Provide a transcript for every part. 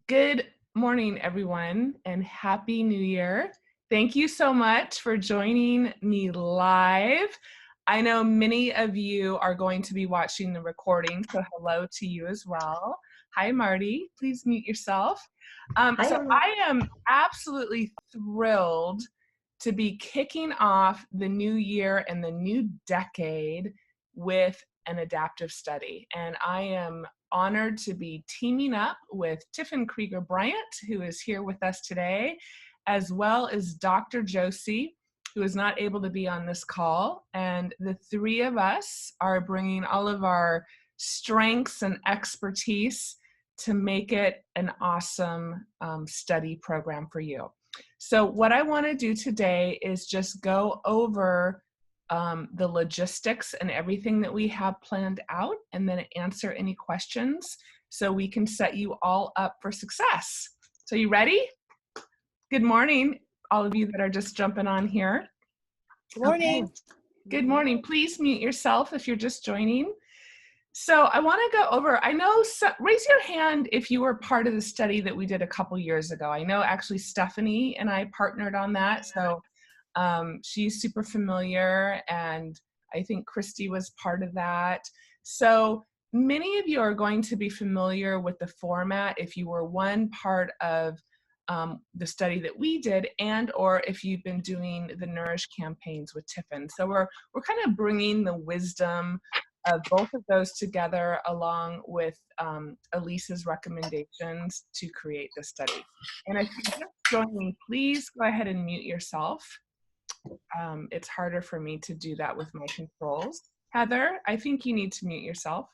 Good morning, everyone, and Happy New Year. Thank you so much for joining me live. I know many of you are going to be watching the recording, so hello to you as well. Hi, Marty. Please mute yourself. Hi, Emma. I am absolutely thrilled to be kicking off the new year and the new decade with an adaptive study. And I am honored to be teaming up with Tiffin Krieger Bryant, who is here with us today, as well as Dr. Josie, who is not able to be on this call. And the three of us are bringing all of our strengths and expertise to make it an awesome study program for you. So what I want to do today is just go over the logistics and everything that we have planned out, and then answer any questions so we can set you all up for success. So you ready? Good morning, all of you that are just jumping on here. Good morning. Okay. Good morning. Please mute yourself if you're just joining. So I want to go over, raise your hand if you were part of the study that we did a couple years ago. I know actually Stephanie and I partnered on that, so she's super familiar, and I think Christy was part of that. So many of you are going to be familiar with the format if you were one part of the study that we did, and or if you've been doing the Nourish campaigns with Tiffin. So we're kind of bringing the wisdom of both of those together along with Elisa's recommendations to create the study. And if you're just joining, please go ahead and mute yourself. It's harder for me to do that with my controls. Heather, I think you need to mute yourself.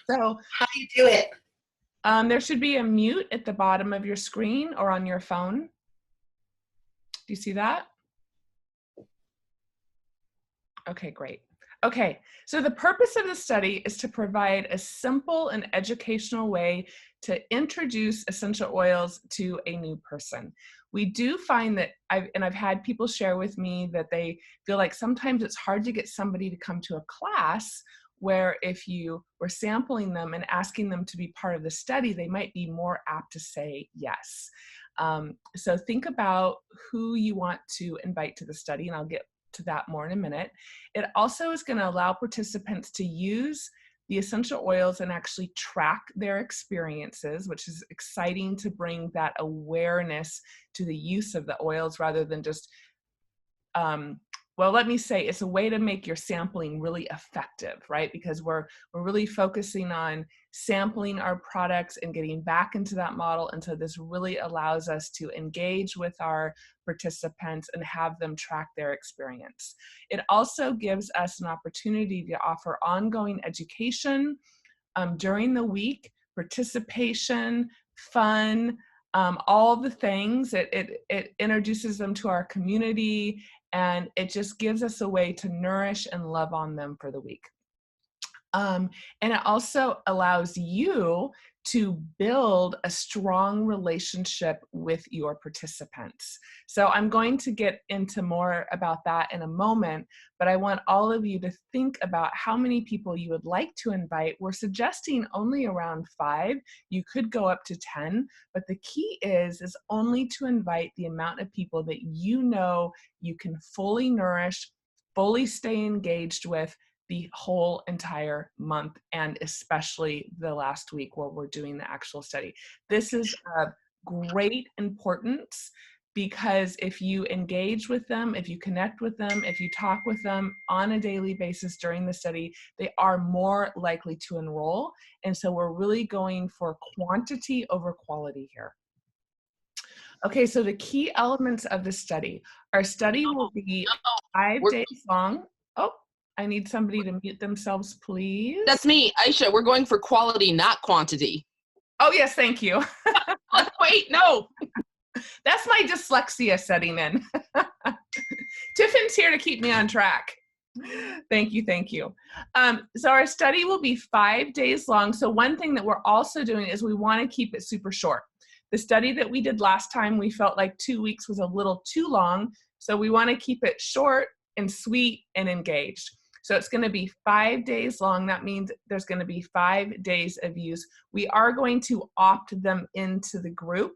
So how do you do it? There should be a mute at the bottom of your screen or on your phone. Do you see that? Okay, great. Okay, so the purpose of the study is to provide a simple and educational way to introduce essential oils to a new person. We do find that, I've had people share with me that they feel like sometimes it's hard to get somebody to come to a class where if you were sampling them and asking them to be part of the study, they might be more apt to say yes. So think about who you want to invite to the study, and I'll get to that more in a minute. It also is going to allow participants to use the essential oils and actually track their experiences, which is exciting to bring that awareness to the use of the oils rather than just, well, let me say it's a way to make your sampling really effective, right? Because we're really focusing on sampling our products and getting back into that model. And so this really allows us to engage with our participants and have them track their experience. It also gives us an opportunity to offer ongoing education during the week, participation, fun, all the things. It introduces them to our community, and it just gives us a way to nourish and love on them for the week. And it also allows you to build a strong relationship with your participants. So I'm going to get into more about that in a moment, but I want all of you to think about how many people you would like to invite. We're suggesting only around 5. You could go up to 10, but the key is only to invite the amount of people that you know you can fully nourish, fully stay engaged with the whole entire month, and especially the last week where we're doing the actual study. This is of great importance because if you engage with them, if you connect with them, if you talk with them on a daily basis during the study, they are more likely to enroll. And so we're really going for quantity over quality here. Okay, so the key elements of the study. Our study will be 5 days long. Oh, I need somebody to mute themselves, please. That's me, Aisha. We're going for quality, not quantity. Oh, yes, thank you. Wait, no. That's my dyslexia setting in. Tiffin's here to keep me on track. Thank you, thank you. So our study will be 5 days long. So one thing that we're also doing is we want to keep it super short. The study that we did last time, we felt like 2 weeks was a little too long. So we want to keep it short and sweet and engaged. So it's going to be 5 days long. That means there's going to be 5 days of use. We are going to opt them into the group.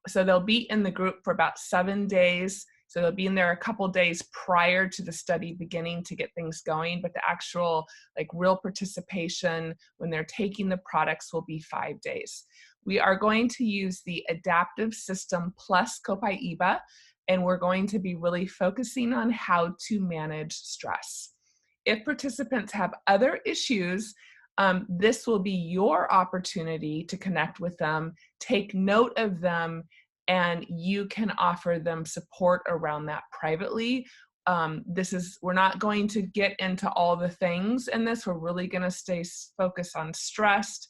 So they'll be in the group for about 7 days. So they'll be in there a couple days prior to the study beginning to get things going, but the actual like real participation when they're taking the products will be 5 days. We are going to use the Adaptiv system plus Copaiba, and we're going to be really focusing on how to manage stress. If participants have other issues, this will be your opportunity to connect with them, take note of them, and you can offer them support around that privately. We're not going to get into all the things in this. We're really going to stay focused on stress.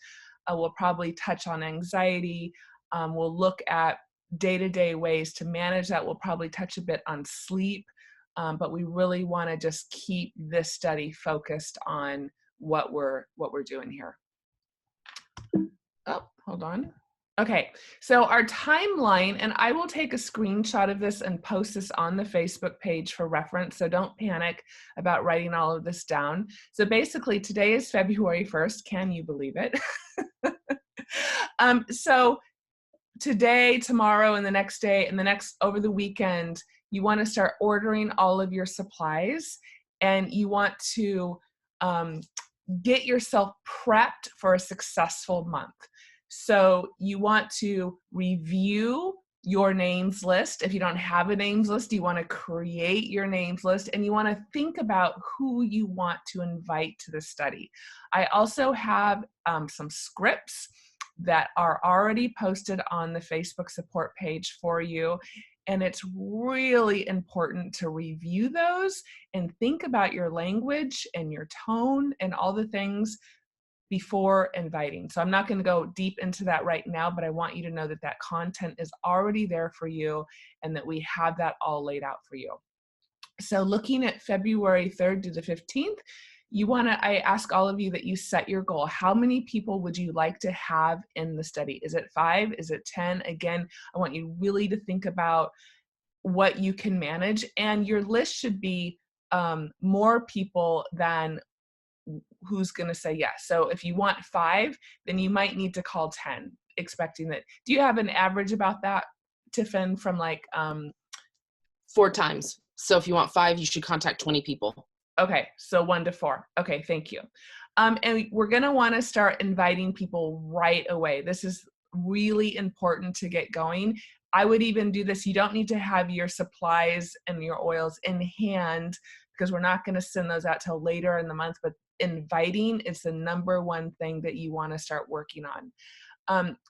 We'll probably touch on anxiety. We'll look at day-to-day ways to manage that. We'll probably touch a bit on sleep, but we really want to just keep this study focused on what we're doing here. Oh, hold on. Okay, so our timeline, and I will take a screenshot of this and post this on the Facebook page for reference, so don't panic about writing all of this down. So basically, today is February 1st. Can you believe it? So today, tomorrow, and the next day, and over the weekend, you want to start ordering all of your supplies, and you want to get yourself prepped for a successful month. So you want to review your names list. If you don't have a names list, you want to create your names list, and you want to think about who you want to invite to the study. I also have some scripts that are already posted on the Facebook support page for you. And it's really important to review those and think about your language and your tone and all the things before inviting. So I'm not going to go deep into that right now, but I want you to know that that content is already there for you and that we have that all laid out for you. So looking at February 3rd to the 15th, I ask all of you that you set your goal. How many people would you like to have in the study? Is it 5? Is it 10? Again, I want you really to think about what you can manage, and your list should be more people than who's going to say yes. So if you want 5, then you might need to call 10, expecting that. Do you have an average about that, Tiffin, from like 4 times. So if you want 5, you should contact 20 people. Okay, so 1 to 4. Okay, thank you. And we're going to want to start inviting people right away. This is really important to get going. I would even do this. You don't need to have your supplies and your oils in hand because we're not going to send those out till later in the month, but inviting is the number 1 thing that you want to start working on.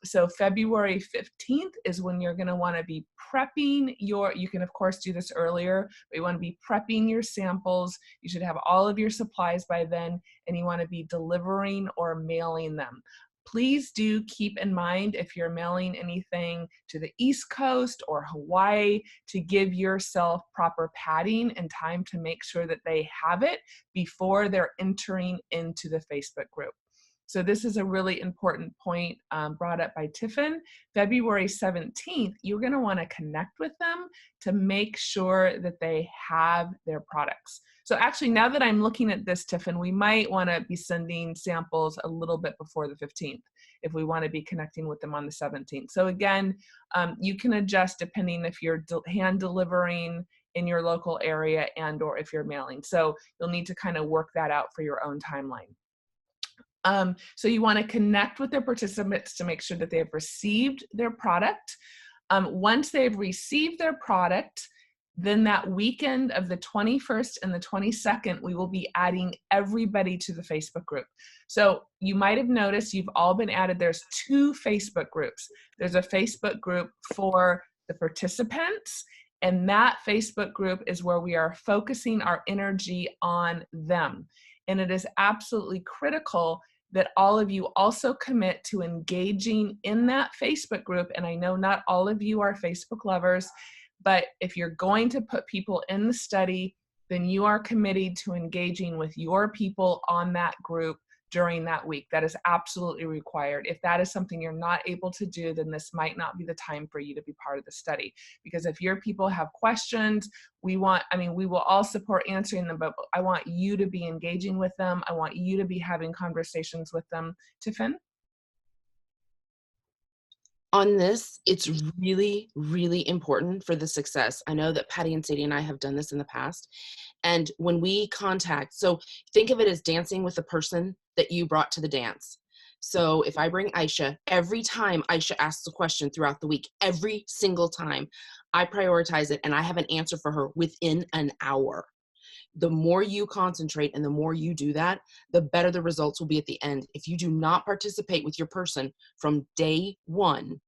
So February 15th is when you're going to want to be prepping you can of course do this earlier, but you want to be prepping your samples. You should have all of your supplies by then, and you want to be delivering or mailing them. Please do keep in mind, if you're mailing anything to the East Coast or Hawaii, to give yourself proper padding and time to make sure that they have it before they're entering into the Facebook group. So this is a really important point brought up by Tiffin. February 17th, you're going to want to connect with them to make sure that they have their products. So actually, now that I'm looking at this, Tiffin, we might want to be sending samples a little bit before the 15th if we want to be connecting with them on the 17th. So again, you can adjust depending if you're hand delivering in your local area and or if you're mailing. So you'll need to kind of work that out for your own timeline. So you want to connect with their participants to make sure that they have received their product. Once they've received their product, then that weekend of the 21st and the 22nd, we will be adding everybody to the Facebook group. So you might have noticed you've all been added. There's 2 Facebook groups. There's a Facebook group for the participants, and that Facebook group is where we are focusing our energy on them. And it is absolutely critical that all of you also commit to engaging in that Facebook group. And I know not all of you are Facebook lovers, but if you're going to put people in the study, then you are committed to engaging with your people on that group during that week. That is absolutely required. If that is something you're not able to do, then this might not be the time for you to be part of the study. Because if your people have questions, we will all support answering them, but I want you to be engaging with them. I want you to be having conversations with them. Tiffin? On this, it's really, really important for the success. I know that Patty and Sadie and I have done this in the past. And when we contact, so think of it as dancing with the person that you brought to the dance. So if I bring Aisha, every time Aisha asks a question throughout the week, every single time, I prioritize it and I have an answer for her within an hour. The more you concentrate and the more you do that, the better the results will be at the end. If you do not participate with your person from day one,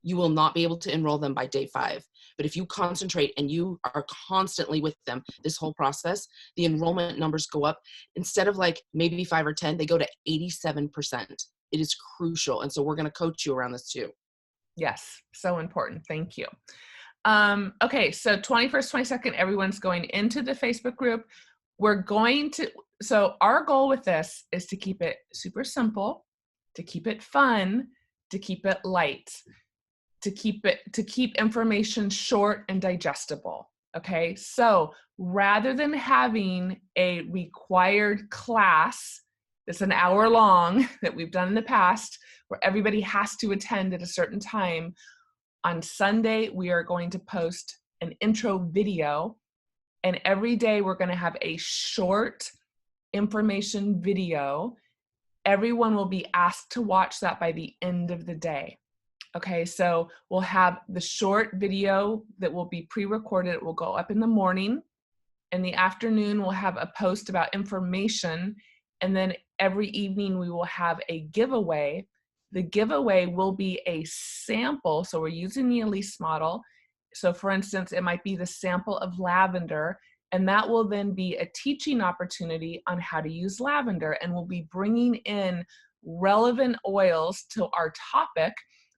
you will not be able to enroll them by day 5. But if you concentrate and you are constantly with them this whole process, the enrollment numbers go up. Instead of like maybe 5 or 10, they go to 87%. It is crucial. And so we're going to coach you around this too. Yes, so important. Thank you. Okay, so 21st, 22nd, everyone's going into the Facebook group. So our goal with this is to keep it super simple, to keep it fun, to keep it light, to keep information short and digestible. Okay, so rather than having a required class that's an hour long that we've done in the past, where everybody has to attend at a certain time, on Sunday, we are going to post an intro video, and every day we're going to have a short information video. Everyone will be asked to watch that by the end of the day. Okay, so we'll have the short video that will be pre-recorded. It will go up in the morning. In the afternoon, we'll have a post about information. And then every evening, we will have a giveaway. The giveaway will be a sample. So we're using the Elise model. So for instance, it might be the sample of lavender. And that will then be a teaching opportunity on how to use lavender. And we'll be bringing in relevant oils to our topic,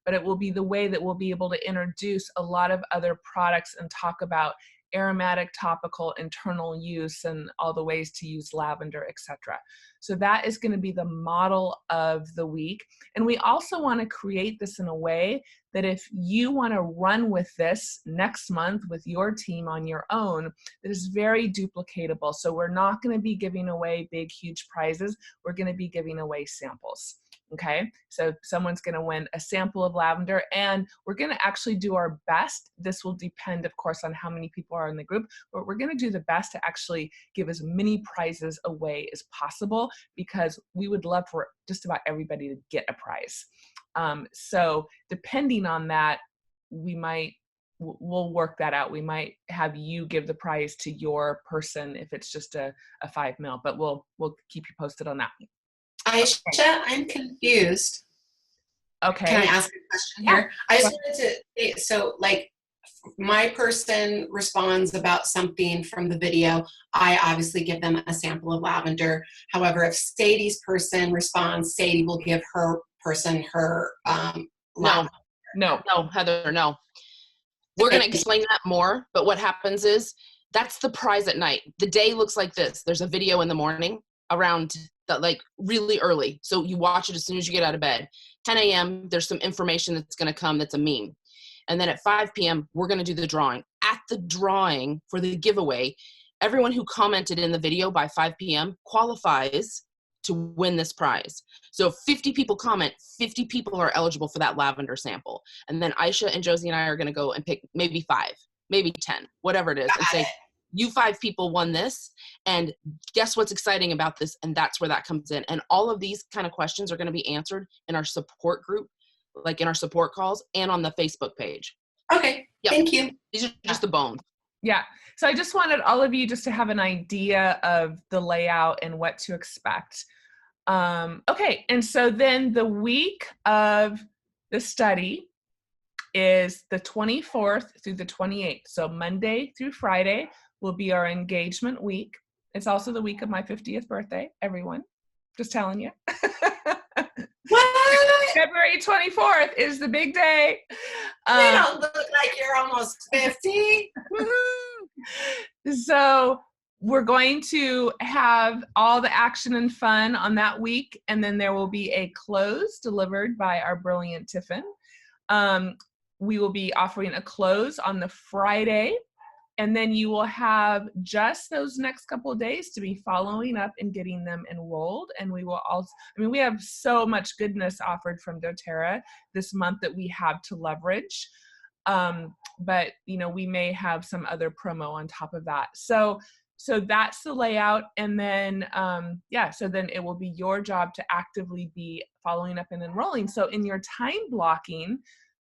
but it will be the way that we'll be able to introduce a lot of other products and talk about aromatic, topical, internal use, and all the ways to use lavender, etc. So that is going to be the model of the week. And we also want to create this in a way that if you want to run with this next month with your team on your own, that is very duplicatable. So we're not going to be giving away big, huge prizes. We're going to be giving away samples. Okay, so someone's going to win a sample of lavender, and we're going to actually do our best. This will depend, of course, on how many people are in the group, but we're going to do the best to actually give as many prizes away as possible, because we would love for just about everybody to get a prize. So depending on that, we'll work that out. We might have you give the prize to your person if it's just a 5 mil, but we'll keep you posted on that. Aisha, I'm confused. Okay. Can I ask a question here? I just wanted to say, so like my person responds about something from the video, I obviously give them a sample of lavender. However, if Sadie's person responds, Sadie will give her person her lavender. No, Heather, no. We're going to explain that more, but what happens is that's the prize at night. The day looks like this. There's a video in the morning around like really early. So you watch it as soon as you get out of bed. 10 a.m., there's some information that's going to come that's a meme. And then at 5 p.m., we're going to do the drawing. At the drawing for the giveaway, everyone who commented in the video by 5 p.m. qualifies to win this prize. So if 50 people comment, 50 people are eligible for that lavender sample. And then Aisha and Josie and I are going to go and pick maybe 5, maybe 10, whatever it is, and say, you 5 people won this, and guess what's exciting about this? And that's where that comes in. And all of these kind of questions are going to be answered in our support group, like in our support calls and on the Facebook page. Okay, Thank you. These are just the bones. Yeah, so I just wanted all of you just to have an idea of the layout and what to expect. Okay, and so then the week of the study is the 24th through the 28th. So Monday through Friday will be our engagement week. It's also the week of my 50th birthday, everyone. Just telling you. What? February 24th is the big day. You don't look like you're almost 50. So we're going to have all the action and fun on that week, and then there will be a close delivered by our brilliant Tiffin. We will be offering a close on the Friday, and then you will have just those next couple of days to be following up and getting them enrolled. And we will also, I mean, we have so much goodness offered from doTERRA this month that we have to leverage. But, you know, we may have some other promo on top of that. So that's the layout. And then, yeah, so then it will be your job to actively be following up and enrolling. So in your time blocking,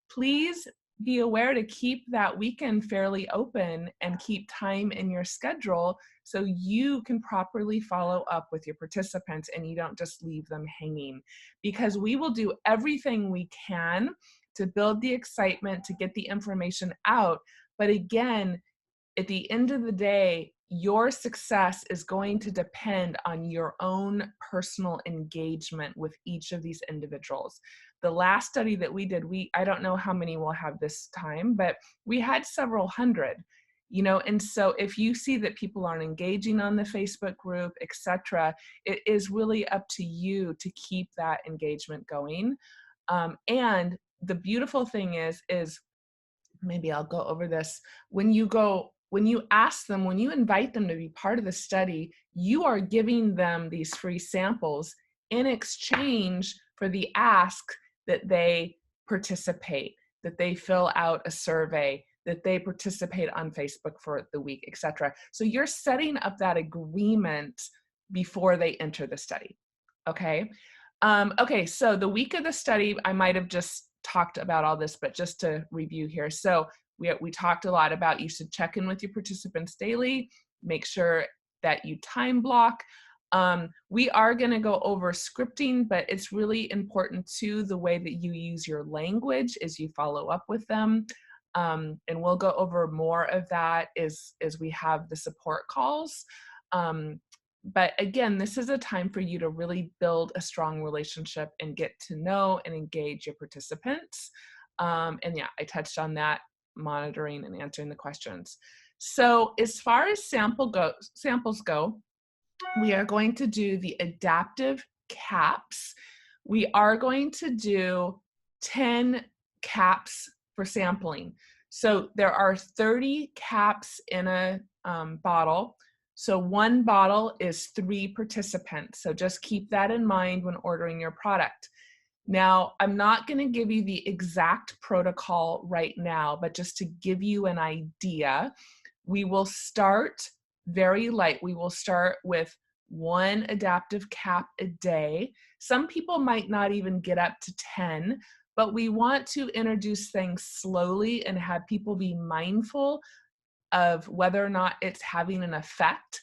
please be aware to keep that weekend fairly open and keep time in your schedule so you can properly follow up with your participants and you don't just leave them hanging, because we will do everything we can to build the excitement, to get the information out. But again, at the end of the day, your success is going to depend on your own personal engagement with each of these individuals. The last study that we did, I don't know how many we'll have this time, but we had several hundred, you know, and so if you see that people aren't engaging on the Facebook group, etc., it is really up to you to keep that engagement going. And the beautiful thing is maybe I'll go over this. When you ask them, when you invite them to be part of the study, you are giving them these free samples in exchange for the ask that they participate, that they fill out a survey, that they participate on Facebook for the week, etc. So you're setting up that agreement before they enter the study. Okay. Okay, so the week of the study, I might have just talked about all this, but just to review here. So we talked a lot about you should check in with your participants daily, make sure that you time block. We are going to go over scripting, but it's really important too, the way that you use your language as you follow up with them. And we'll go over more of that as we have the support calls. But again, this is a time for you to really build a strong relationship and get to know and engage your participants. And yeah, I touched on that, monitoring and answering the questions. So as far as samples go, we are going to do the Adaptiv caps. We are going to do 10 caps for sampling. So there are 30 caps in a bottle. So one bottle is 3 participants. So just keep that in mind when ordering your product. Now, I'm not going to give you the exact protocol right now, but just to give you an idea, we will start very light. We will start with 1 Adaptiv cap a day. Some people might not even get up to 10, but we want to introduce things slowly and have people be mindful of whether or not it's having an effect.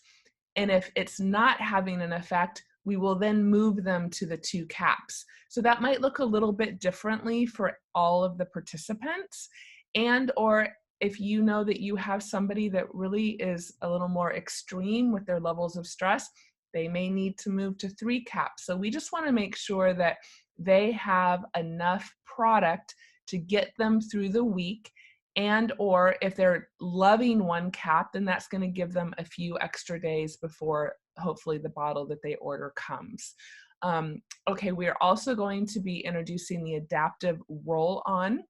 And if it's not having an effect, we will then move them to the 2 caps. So that might look a little bit differently for all of the participants. And or if you know that you have somebody that really is a little more extreme with their levels of stress, they may need to move to 3 caps. So we just want to make sure that they have enough product to get them through the week. And or if they're loving 1 cap, then that's going to give them a few extra days before hopefully the bottle that they order comes. Okay, we're also going to be introducing the Adaptiv roll-on.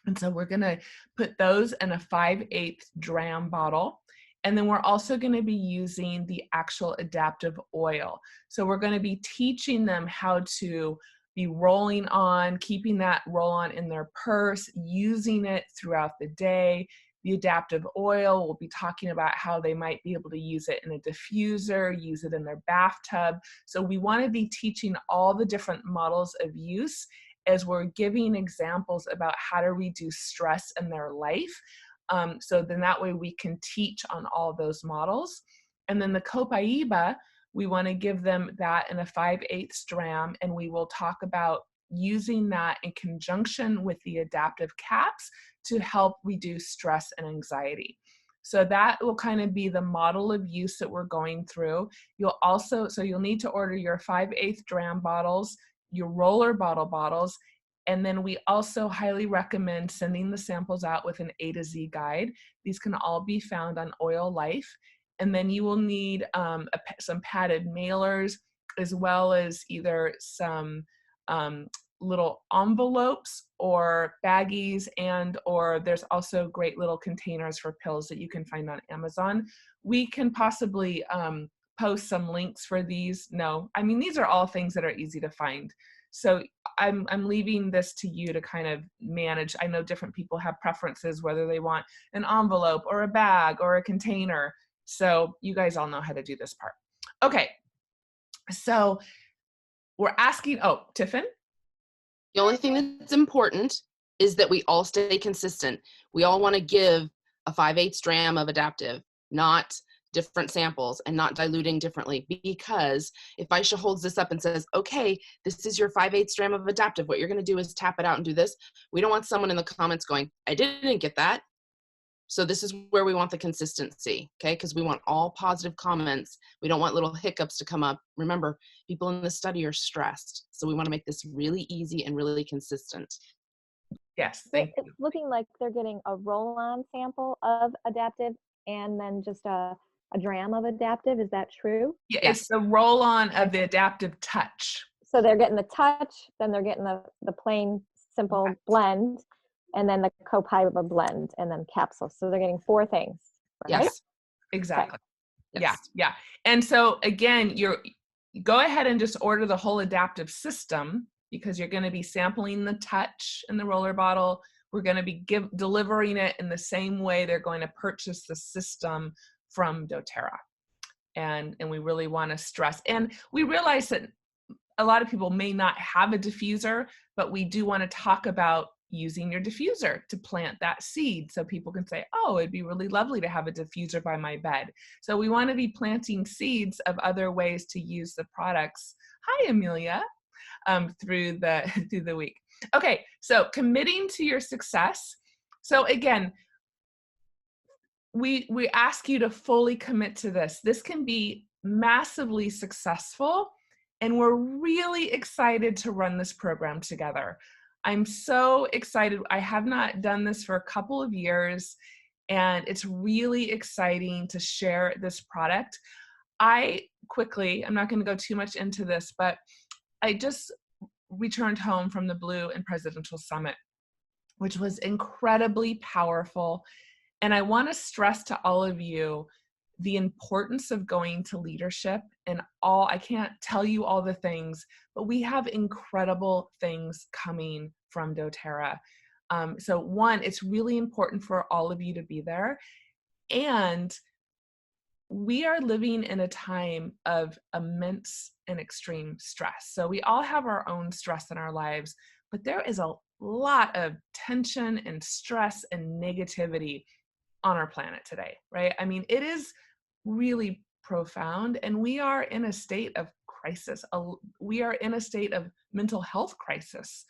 And so we're going to put those in a 5/8 dram bottle. And then we're also going to be using the actual Adaptiv oil. So we're going to be teaching them how to be rolling on, keeping that roll on in their purse, using it throughout the day. The Adaptiv oil, we'll be talking about how they might be able to use it in a diffuser, use it in their bathtub. So we want to be teaching all the different models of use as we're giving examples about how to reduce stress in their life. So then that way we can teach on all those models. And then the Copaiba, we want to give them that in a 5/8 dram, and we will talk about using that in conjunction with the Adaptiv caps to help reduce stress and anxiety. So that will kind of be the model of use that we're going through. You'll need to order your 5/8 dram bottles, your roller bottles, and then we also highly recommend sending the samples out with an A to Z guide. These can all be found on Oil Life. And then you will need some padded mailers, as well as either some little envelopes or baggies, or there's also great little containers for pills that you can find on Amazon. We can possibly post some links for these. No, I mean, these are all things that are easy to find. So I'm leaving this to you to kind of manage. I know different people have preferences, whether they want an envelope or a bag or a container. So you guys all know how to do this part. Okay, so we're asking, oh, Tiffin? The only thing that's important is that we all stay consistent. We all want to give a 5/8 gram of Adaptiv, not different samples, and not diluting differently. Because if Aisha holds this up and says, okay, this is your 5/8 gram of Adaptiv, what you're going to do is tap it out and do this. We don't want someone in the comments going, I didn't get that. So this is where we want the consistency, okay? Because we want all positive comments. We don't want little hiccups to come up. Remember, people in the study are stressed. So we want to make this really easy and really consistent. Yes, So thank you. it's looking like they're getting a roll-on sample of Adaptiv and then just a dram of Adaptiv. Is that true? Yeah, Yes. it's the roll-on of the Adaptiv Touch. So they're getting the touch, then they're getting the plain simple Right. blend, and then the Copaiba blend, and then capsules. So they're getting 4 things, right? Yes. Exactly. Yes. Yeah. And so again, you go ahead and just order the whole Adaptiv system, because you're going to be sampling the touch in the roller bottle. We're going to be delivering it in the same way they're going to purchase the system from doTERRA. And we really want to stress, and we realize that a lot of people may not have a diffuser, but we do want to talk about using your diffuser to plant that seed, so people can say, oh, it'd be really lovely to have a diffuser by my bed. So we want to be planting seeds of other ways to use the products. Hi, Amelia. Through the week. Okay, so committing to your success. So again, we ask you to fully commit to this. This can be massively successful, and we're really excited to run this program together. I'm so excited. I have not done this for a couple of years, and it's really exciting to share this product. I'm not going to go too much into this, but I just returned home from the Blue and Presidential Summit, which was incredibly powerful. And I want to stress to all of you the importance of going to leadership, and I can't tell you all the things, but we have incredible things coming from doTERRA. So one, it's really important for all of you to be there. And we are living in a time of immense and extreme stress. So we all have our own stress in our lives, but there is a lot of tension and stress and negativity on our planet today, right? I mean, it is really profound, and we are in a state of crisis. We are in a state of mental health crisis,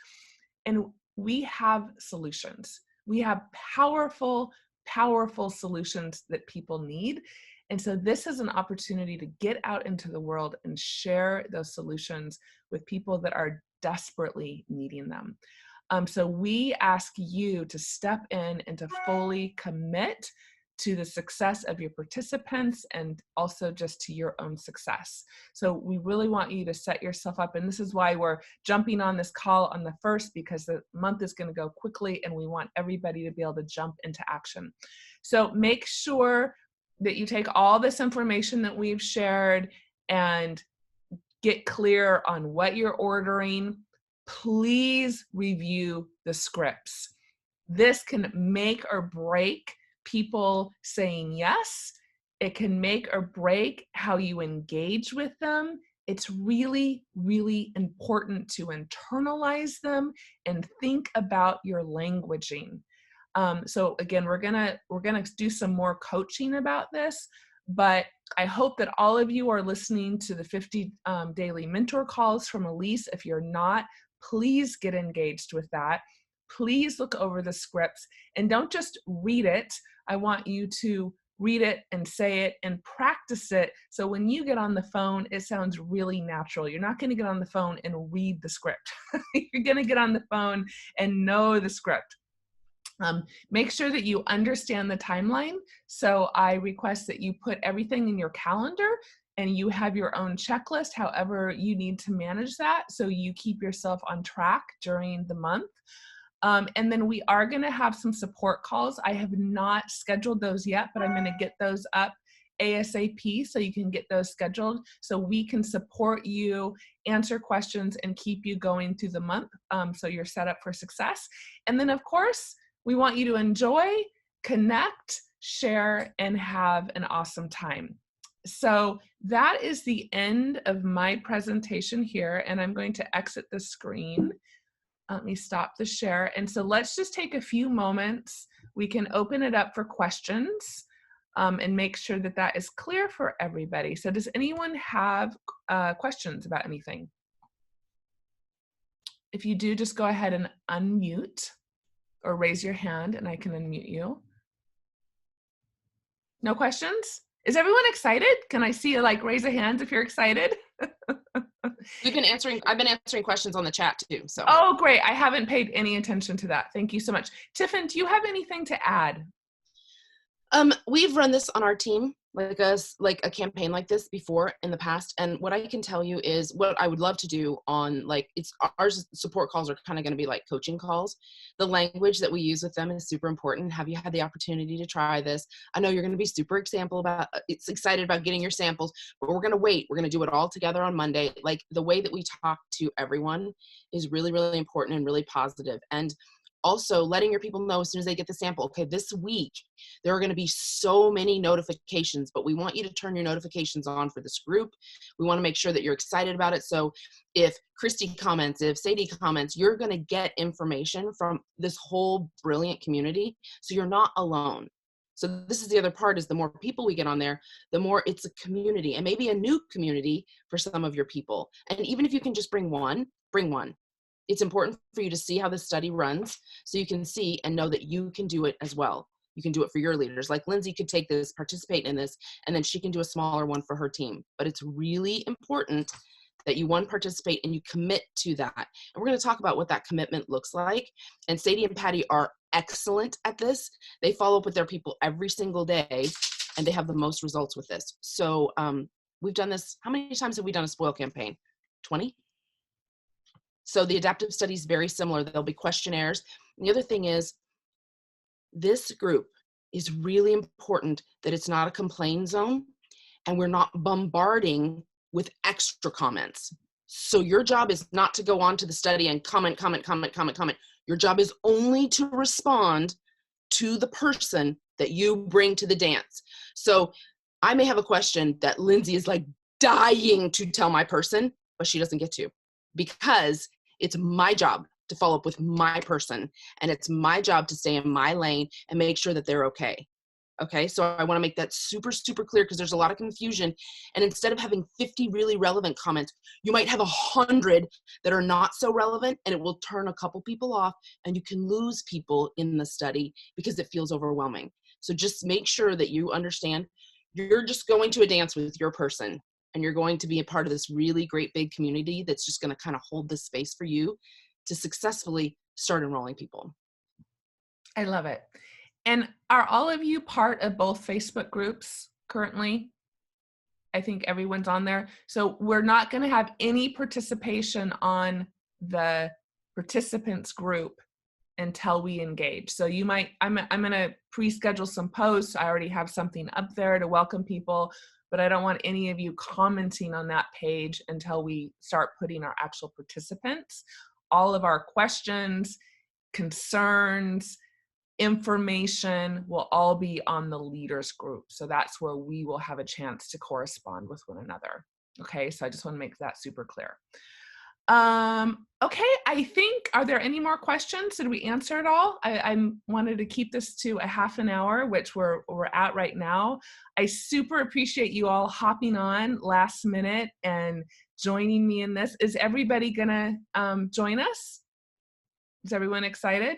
and we have solutions. We have powerful, powerful solutions that people need. And so this is an opportunity to get out into the world and share those solutions with people that are desperately needing them. So we ask you to step in and to fully commit to the success of your participants, and also just to your own success. So we really want you to set yourself up, and this is why we're jumping on this call on the 1st, because the month is going to go quickly and we want everybody to be able to jump into action. So make sure that you take all this information that we've shared and get clear on what you're ordering. Please review the scripts. This can make or break people saying yes. It can make or break how you engage with them. It's really, really important to internalize them and think about your languaging. So again, we're gonna do some more coaching about this, but I hope that all of you are listening to the 50 daily mentor calls from Elise. If you're not, please get engaged with that. Please look over the scripts, and don't just read it. I want you to read it and say it and practice it. So when you get on the phone, it sounds really natural. You're not going to get on the phone and read the script. You're going to get on the phone and know the script. Make sure that you understand the timeline. So I request that you put everything in your calendar and you have your own checklist, however you need to manage that, so you keep yourself on track during the month. And then we are going to have some support calls. I have not scheduled those yet, but I'm going to get those up ASAP so you can get those scheduled so we can support you, answer questions, and keep you going through the month so you're set up for success. And then, of course, we want you to enjoy, connect, share, and have an awesome time. So that is the end of my presentation here, and I'm going to exit the screen. Let me stop the share. And so let's just take a few moments. We can open it up for questions and make sure that that is clear for everybody. So does anyone have questions about anything? If you do, just go ahead and unmute or raise your hand and I can unmute you. No questions? Is everyone excited? Can I see you like raise a hand if you're excited? I've been answering questions on the chat too. So. Oh, great. I haven't paid any attention to that. Thank you so much. Tiffin, do you have anything to add? We've run this on our team, like a campaign like this before in the past. And what I can tell you is what I would love to do on our support calls are kind of going to be like coaching calls. The language that we use with them is super important. Have you had the opportunity to try this? I know you're going to be super excited about getting your samples, but we're going to wait. We're going to do it all together on Monday. Like the way that we talk to everyone is really, really important and really positive. And also letting your people know as soon as they get the sample, okay, this week, there are going to be so many notifications, but we want you to turn your notifications on for this group. We want to make sure that you're excited about it. So if Christy comments, if Sadie comments, you're going to get information from this whole brilliant community. So you're not alone. So this is the other part, is the more people we get on there, the more it's a community, and maybe a new community for some of your people. And even if you can just bring one, bring one. It's important for you to see how the study runs so you can see and know that you can do it as well. You can do it for your leaders. Like Lindsay could take this, participate in this, and then she can do a smaller one for her team. But it's really important that you participate and you commit to that. And we're going to talk about what that commitment looks like. And Sadie and Patty are excellent at this. They follow up with their people every single day, and they have the most results with this. So we've done this. How many times have we done a spoil campaign? 20? So the adaptive study is very similar. There'll be questionnaires. And the other thing is, this group is really important that it's not a complaint zone and we're not bombarding with extra comments. So your job is not to go on to the study and comment. Your job is only to respond to the person that you bring to the dance. So I may have a question that Lindsay is like dying to tell my person, but she doesn't get to, because it's my job to follow up with my person, and it's my job to stay in my lane and make sure that they're okay. Okay, so I want to make that super, super clear, because there's a lot of confusion. And instead of having 50 really relevant comments, you might have 100 that are not so relevant, and it will turn a couple people off, and you can lose people in the study because it feels overwhelming. So just make sure that you understand you're just going to a dance with your person, and you're going to be a part of this really great big community that's just going to kind of hold this space for you to successfully start enrolling people. I love it. And are all of you part of both Facebook groups currently? I think everyone's on there. So we're not going to have any participation on the participants group until we engage. So you might, I'm going to pre-schedule some posts. I already have something up there to welcome people, but I don't want any of you commenting on that page until we start putting our actual participants. All of our questions, concerns, information will all be on the leaders group. So that's where we will have a chance to correspond with one another. Okay, so I just want to make that super clear. Okay, I think, are there any more questions? Did we answer it all? I wanted to keep this to a half an hour, which we're at right now. I super appreciate you all hopping on last minute and joining me in this. Is everybody gonna join us? Is everyone excited?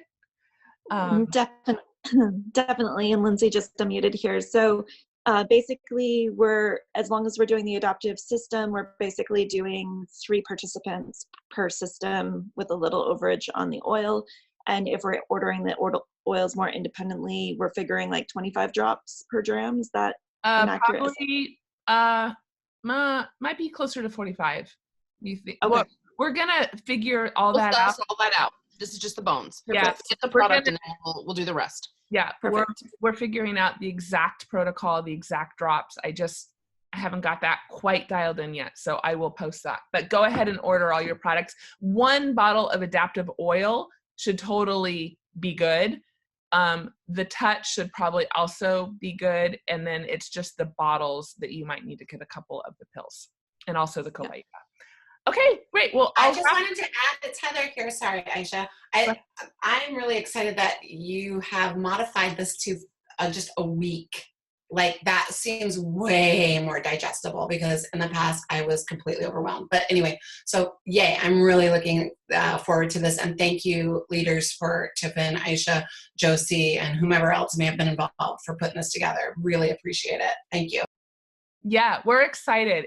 Definitely, and Lindsay just unmuted here. So basically, as long as we're doing the adaptive system, we're basically doing 3 participants per system with a little overage on the oil. And if we're ordering the oils more independently, we're figuring like 25 drops per dram. Is that an accurate? Probably might be closer to 45. You think? Okay. Well, we're gonna figure all We'll that out. suss all that out. This is just the bones. Yeah. Let's get the We're product gonna- and then we'll do the rest. Yeah, Perfect. we're figuring out the exact protocol, the exact drops. I haven't got that quite dialed in yet, so I will post that. But go ahead and order all your products. 1 bottle of Adaptiv oil should totally be good. The touch should probably also be good, and then it's just the bottles that you might need to get a couple of the pills, and also the Covita. Okay, great. Well, I just wanted to add, it's Heather here. Sorry, Aisha. I'm really excited that you have modified this to just a week. Like that seems way more digestible because in the past I was completely overwhelmed. But anyway, so yay, I'm really looking forward to this. And thank you, leaders, for Tiffin, Aisha, Josie, and whomever else may have been involved for putting this together. Really appreciate it. Thank you. Yeah, we're excited.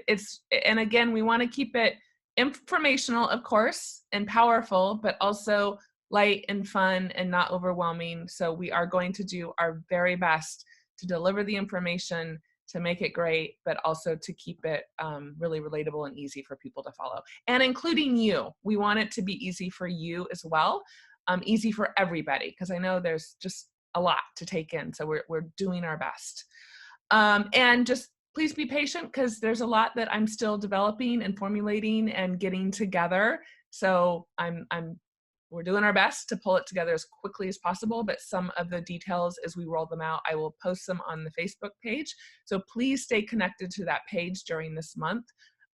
And again, we want to keep it informational, of course, and powerful, but also light and fun and not overwhelming. So we are going to do our very best to deliver the information, to make it great, but also to keep it really relatable and easy for people to follow. And including you, we want it to be easy for you as well, easy for everybody, because I know there's just a lot to take in. So we're doing our best. And just please be patient because there's a lot that I'm still developing and formulating and getting together. So we're doing our best to pull it together as quickly as possible, but some of the details as we roll them out, I will post them on the Facebook page. So please stay connected to that page during this month.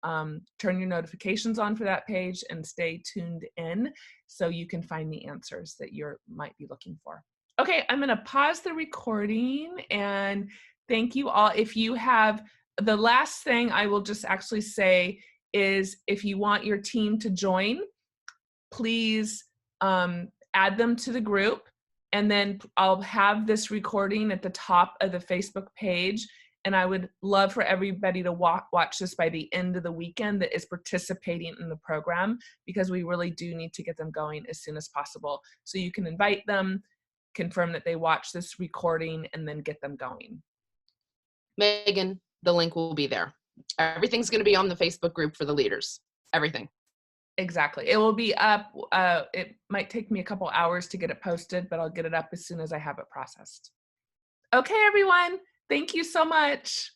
Turn your notifications on for that page and stay tuned in so you can find the answers that you might be looking for. Okay, I'm gonna pause the recording and thank you all. If you have, the last thing I will just actually say is if you want your team to join, please add them to the group, and then I'll have this recording at the top of the Facebook page, and I would love for everybody to watch this by the end of the weekend that is participating in the program, because we really do need to get them going as soon as possible. So you can invite them, confirm that they watch this recording, and then get them going. Megan, the link will be there. Everything's going to be on the Facebook group for the leaders. Everything. Exactly. It will be up. It might take me a couple hours to get it posted, but I'll get it up as soon as I have it processed. Okay, everyone. Thank you so much.